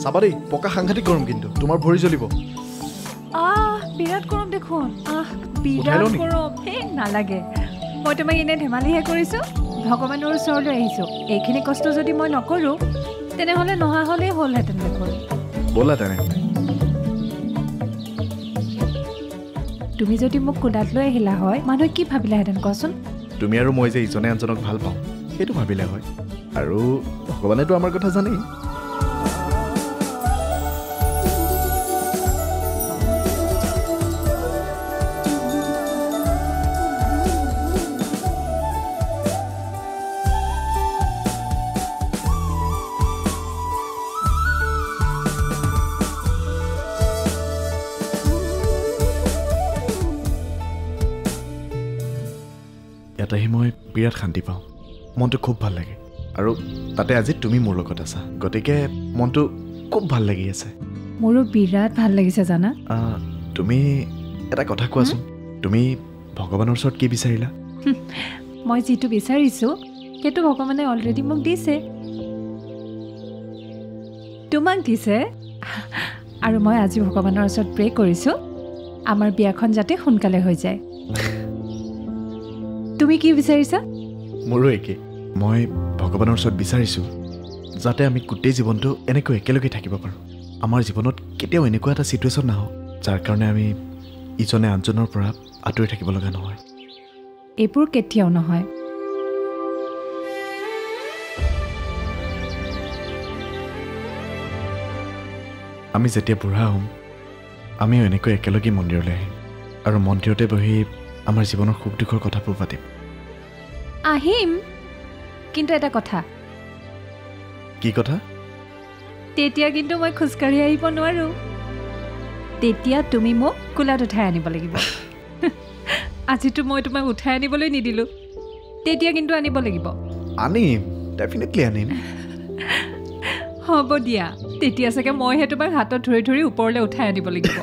চাবা দেই পকা সাংঘাতিক গৰম কিন্তু তোমাৰ ভৰি জ্বলিব বিৰাট গৰম দেখোন বিৰাট গৰম নালাগে মই তোমাক এনেই ধেমালিহে কৰিছোঁ ভগৱানৰ ওচৰলৈ আহিছোঁ এইখিনি কষ্ট যদি মই নকৰোঁ তেনেহ'লে নহা হ'লেই হ'লহেঁতেন দেখোন ব'লা তেনেহ'লে তুমি যদি মোক কোলাত লৈ আহিলা হয় মানুহে কি ভাবিলেহেঁতেন কোৱাচোন তুমি আৰু মই যে ইজনে আনজনক ভাল পাওঁ সেইটো ভাবিলে হয় আৰু ভগৱানেতো আমাৰ কথা জানেই ইয়াত আহি মই বিৰাট শান্তি পাওঁ মনটো খুব ভাল লাগে আৰু তাতে আজি তুমি মোৰ লগত আছা গতিকে মনটো খুব ভাল লাগি আছে মোৰো বিৰাট ভাল লাগিছে জানা তুমি এটা কথা কোৱাচোন তুমি ভগৱানৰ ওচৰত কি বিচাৰিলা মই যিটো বিচাৰিছোঁ সেইটো ভগৱানে অলৰেডি মোক দিছে তোমাক দিছে আৰু মই আজি ভগৱানৰ ওচৰত প্ৰে কৰিছোঁ আমাৰ বিয়াখন যাতে সোনকালে হৈ যায় তুমি কি বিচাৰিছা মোৰো একে মই ভগৱানৰ ওচৰত বিচাৰিছোঁ যাতে আমি গোটেই জীৱনটো এনেকৈ একেলগে থাকিব পাৰোঁ আমাৰ জীৱনত কেতিয়াও এনেকুৱা এটা ছিটুৱেশ্যন নাহক যাৰ কাৰণে আমি ইজনে আনজনৰ পৰা আঁতৰি থাকিব লগা নহয় এইবোৰ কেতিয়াও নহয় আমি যেতিয়া বুঢ়া হ'ম আমিও এনেকৈ একেলগে মন্দিৰলৈ আহিম আৰু মন্দিৰতে বহি আমাৰ জীৱনৰ সুখ দুখৰ কথাবোৰ পাতিম আহিম কিন্তু এটা কথা কি কথা তেতিয়া কিন্তু মই খোজকাঢ়ি আহিব নোৱাৰোঁ তেতিয়া তুমি মোক কোলাত উঠাই আনিব লাগিব আজিতো মই তোমাক উঠাই আনিবলৈ নিদিলোঁ তেতিয়া কিন্তু আনিব লাগিব আনিম ডেফিনেটলি আনিম হ'ব দিয়া তেতিয়া চাগে মইহে তোমাক হাতত ধৰি ধৰি ওপৰলৈ উঠাই আনিব লাগিব